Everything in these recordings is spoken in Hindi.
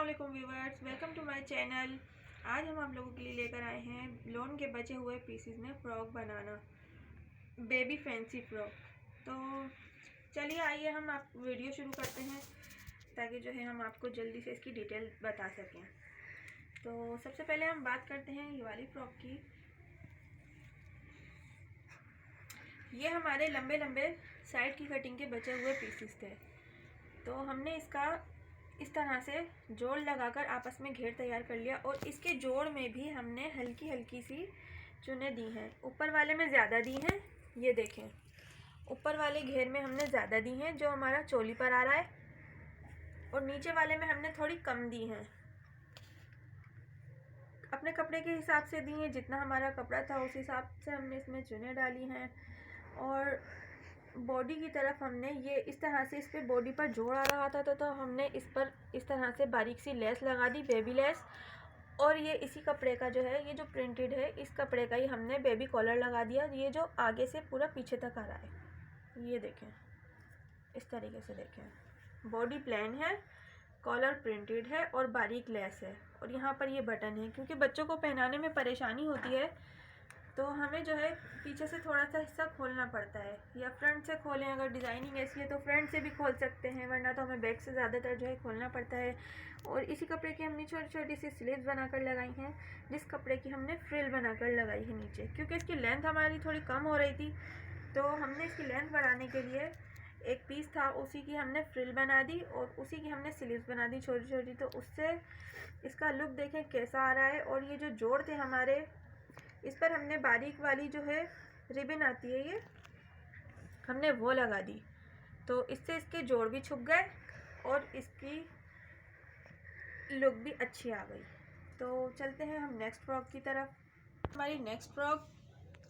वालेकुम viewers, welcome to my channel. आज हम आप लोगों के लिए लेकर आए हैं लॉन के बचे हुए पीसेस में फ्रॉक बनाना, बेबी फैंसी फ्रॉक। तो चलिए आइए हम आप वीडियो शुरू करते हैं ताकि जो है हम आपको जल्दी से इसकी डिटेल बता सकें। तो सबसे पहले हम बात करते हैं ये वाली फ्रॉक की। ये हमारे लंबे लंबे साइड की कटिंग के बचे हुए पीसेस थे, तो हमने इसका इस तरह से जोड़ लगाकर आपस में घेर तैयार कर लिया। और इसके जोड़ में भी हमने हल्की हल्की सी चुने दी हैं। ऊपर वाले में ज़्यादा दी हैं, ये देखें, ऊपर वाले घेर में हमने ज़्यादा दी हैं जो हमारा चोली पर आ रहा है, और नीचे वाले में हमने थोड़ी कम दी हैं। अपने कपड़े के हिसाब से दी हैं, जितना हमारा कपड़ा था उस हिसाब से हमने इसमें चुने डाली हैं। और बॉडी की तरफ हमने ये इस तरह से, इस पर बॉडी पर जोड़ आ रहा था तो हमने इस पर इस तरह से बारीक सी लेस लगा दी, बेबी लेस। और ये इसी कपड़े का जो है, ये जो प्रिंटेड है, इस कपड़े का ही हमने बेबी कॉलर लगा दिया, ये जो आगे से पूरा पीछे तक आ रहा है। ये देखें, इस तरीके से देखें, बॉडी प्लेन है, कॉलर प्रिंटेड है और बारीक लेस है। और यहाँ पर ये बटन है, क्योंकि बच्चों को पहनाने में परेशानी होती है तो हमें जो है पीछे से थोड़ा सा हिस्सा खोलना पड़ता है, या फ्रंट से खोलें। अगर डिज़ाइनिंग ऐसी है तो फ्रंट से भी खोल सकते हैं, वरना तो हमें बैक से ज़्यादातर जो है खोलना पड़ता है। और इसी कपड़े की हमने छोटी छोटी सी स्लीव्स बनाकर लगाई हैं, जिस कपड़े की हमने फ्रिल बनाकर लगाई है नीचे, क्योंकि इसकी लेंथ हमारी थोड़ी कम हो रही थी। तो हमने इसकी लेंथ बढ़ाने के लिए एक पीस था, उसी की हमने फ्रिल बना दी और उसी की हमने स्लीव्स बना दी छोटी छोटी। तो उससे इसका लुक देखें कैसा आ रहा है। और ये जो जोड़ थे हमारे, इस पर हमने बारीक वाली जो है रिबन आती है, ये हमने वो लगा दी, तो इससे इसके जोड़ भी छुप गए और इसकी लुक भी अच्छी आ गई। तो चलते हैं हम नेक्स्ट फ्रॉक की तरफ। हमारी नेक्स्ट फ्रॉक,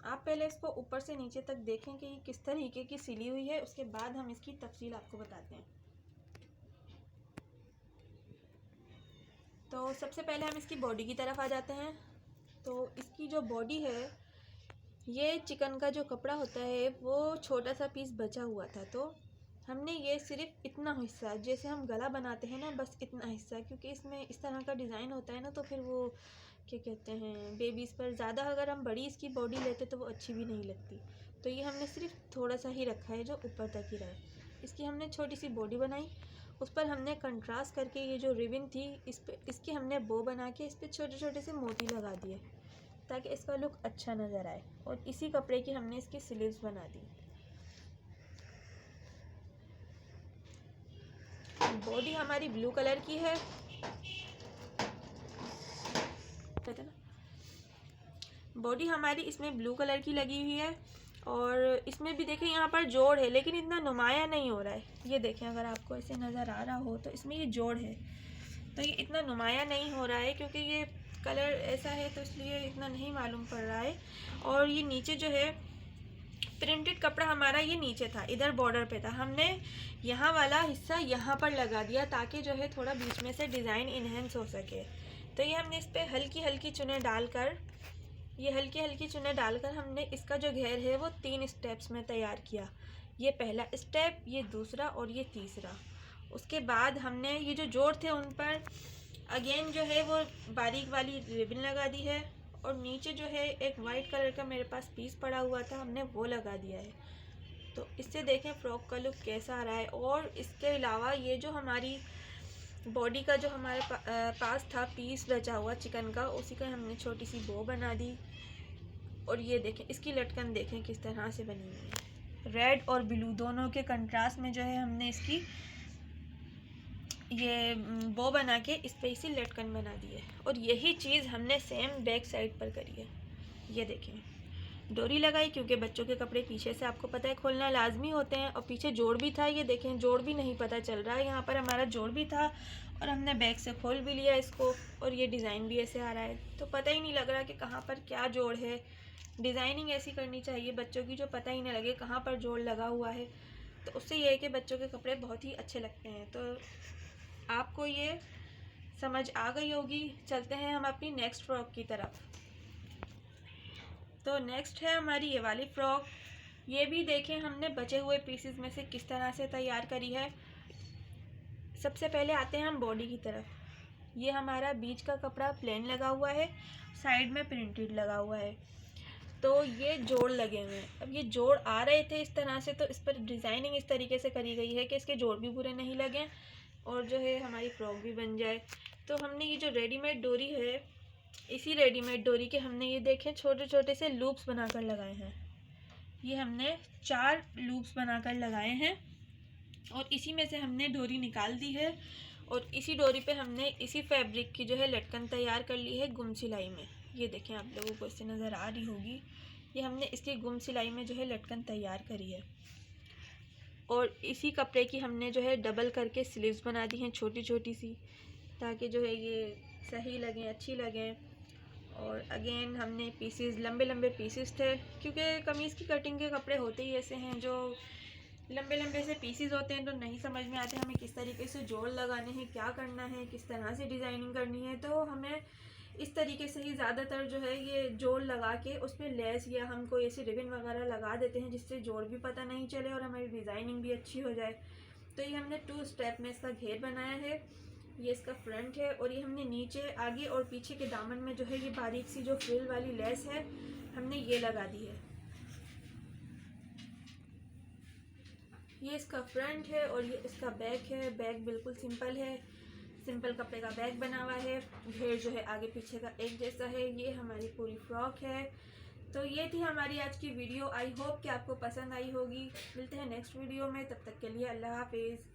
आप पहले इसको ऊपर से नीचे तक देखें कि ये किस तरीके की सिली हुई है, उसके बाद हम इसकी तफसील आपको बताते हैं। तो सबसे पहले हम इसकी बॉडी की तरफ आ जाते हैं। तो इसकी जो बॉडी है, ये चिकन का जो कपड़ा होता है वो छोटा सा पीस बचा हुआ था, तो हमने ये सिर्फ इतना हिस्सा, जैसे हम गला बनाते हैं ना, बस इतना हिस्सा, क्योंकि इसमें इस तरह का डिज़ाइन होता है ना, तो फिर वो क्या कहते हैं, बेबीज़ पर ज़्यादा अगर हम बड़ी इसकी बॉडी लेते तो वो अच्छी भी नहीं लगती। तो ये हमने सिर्फ थोड़ा सा ही रखा है जो ऊपर तक ही रहे। इसकी हमने छोटी सी बॉडी बनाई, उस पर हमने कंट्रास्ट करके ये जो रिबन थी, इसकी हमने बो बना के इस पर छोटे छोटे से मोती लगा दिए ताकि इसका लुक अच्छा नज़र आए। और इसी कपड़े की हमने इसकी स्लीव्स बना दी। बॉडी हमारी ब्लू कलर की है, पता ना, बॉडी हमारी इसमें ब्लू कलर की लगी हुई है। और इसमें भी देखें यहाँ पर जोड़ है, लेकिन इतना नुमाया नहीं हो रहा है। ये देखें, अगर आपको ऐसे नज़र आ रहा हो तो इसमें ये जोड़ है, तो ये इतना नुमाया नहीं हो रहा है क्योंकि ये कलर ऐसा है, तो इसलिए इतना नहीं मालूम पड़ रहा है। और ये नीचे जो है प्रिंटेड कपड़ा हमारा, ये नीचे था, इधर बॉर्डर पे था, हमने यहाँ वाला हिस्सा यहाँ पर लगा दिया ताकि जो है थोड़ा बीच में से डिज़ाइन इन्हेंस हो सके। तो ये हमने इस पर हल्की हल्की चुने डालकर, ये हल्की हल्की चुने डालकर हमने इसका जो घेर है वो 3 स्टेप्स में तैयार किया। ये पहला स्टेप, ये दूसरा और ये तीसरा। उसके बाद हमने ये जो जोड़ थे उन पर अगेन जो है वो बारीक वाली रिबन लगा दी है। और नीचे जो है एक वाइट कलर का मेरे पास पीस पड़ा हुआ था, हमने वो लगा दिया है। तो इससे देखें फ्रॉक का लुक कैसा आ रहा है। और इसके अलावा ये जो हमारी बॉडी का जो हमारे पास था पीस बचा हुआ चिकन का, उसी का हमने छोटी सी बो बना दी। और ये देखें, इसकी लटकन देखें किस तरह से बनी हुई है, रेड और ब्लू दोनों के कंट्रास्ट में जो है हमने इसकी ये बो बना के इस पे इसी लटकन बना दी है। और यही चीज़ हमने सेम बैक साइड पर करी है। ये देखें, डोरी लगाई क्योंकि बच्चों के कपड़े पीछे से आपको पता है खोलना लाजमी होते हैं, और पीछे जोड़ भी था। ये देखें, जोड़ भी नहीं पता चल रहा है, यहाँ पर हमारा जोड़ भी था और हमने बैक से खोल भी लिया इसको। और ये डिज़ाइन भी ऐसे आ रहा है, तो पता ही नहीं लग रहा कि कहाँ पर क्या जोड़ है। डिज़ाइनिंग ऐसी करनी चाहिए बच्चों की जो पता ही ना लगे कहाँ पर जोड़ लगा हुआ है, तो उससे ये है कि बच्चों के कपड़े बहुत ही अच्छे लगते हैं। तो आपको ये समझ आ गई होगी। चलते हैं हम अपनी नेक्स्ट फ्रॉक की तरफ। तो नेक्स्ट है हमारी ये वाली फ्रॉक। ये भी देखें हमने बचे हुए पीसेस में से किस तरह से तैयार करी है। सबसे पहले आते हैं हम बॉडी की तरफ। ये हमारा बीच का कपड़ा प्लेन लगा हुआ है, साइड में प्रिंटेड लगा हुआ है। तो ये जोड़ लगे हुए हैं। अब ये जोड़ आ रहे थे इस तरह से, तो इस पर डिज़ाइनिंग इस तरीके से करी गई है कि इसके जोड़ भी बुरे नहीं लगें और जो है हमारी फ्रॉक भी बन जाए। तो हमने ये जो रेडीमेड डोरी है, इसी रेडीमेड डोरी के हमने ये देखें छोटे छोटे से लूप्स बनाकर लगाए हैं। ये हमने 4 लूप्स बनाकर लगाए हैं और इसी में से हमने डोरी निकाल दी है और इसी डोरी पे हमने इसी फैब्रिक की जो है लटकन तैयार कर ली है गुम सिलाई में। ये देखें, आप लोगों को इससे नज़र आ रही होगी, ये हमने इसकी गुम सिलाई में जो है लटकन तैयार करी है। और इसी कपड़े की हमने जो है डबल करके स्लीव्स बना दी हैं छोटी छोटी सी, ताकि जो है ये सही लगें, अच्छी लगें। और अगेन हमने पीसेस, लंबे लंबे पीसेस थे, क्योंकि कमीज़ की कटिंग के कपड़े होते ही ऐसे हैं, जो लंबे लंबे से पीसेस होते हैं, तो नहीं समझ में आते हमें किस तरीके से जोड़ लगाने हैं, क्या करना है, किस तरह से डिज़ाइनिंग करनी है। तो हमें इस तरीके से ही ज़्यादातर जो है ये जोड़ लगा के उस पर लेस या हम कोई ऐसी रिबन वगैरह लगा देते हैं, जिससे जोड़ भी पता नहीं चले और हमारी डिज़ाइनिंग भी अच्छी हो जाए। तो ये हमने 2 स्टेप में इसका घेर बनाया है। ये इसका फ्रंट है और ये हमने नीचे, आगे और पीछे के दामन में जो है ये बारीक सी जो फ्रिल वाली लेस है हमने ये लगा दी है। ये इसका फ्रंट है और ये इसका बैक है। बैक बिल्कुल सिंपल है, सिंपल कपड़े का बैग बना हुआ है। घेर जो है आगे पीछे का एक जैसा है। ये हमारी पूरी फ्रॉक है। तो ये थी हमारी आज की वीडियो। आई होप कि आपको पसंद आई होगी। मिलते हैं नेक्स्ट वीडियो में, तब तक के लिए अल्लाह हाफिज़।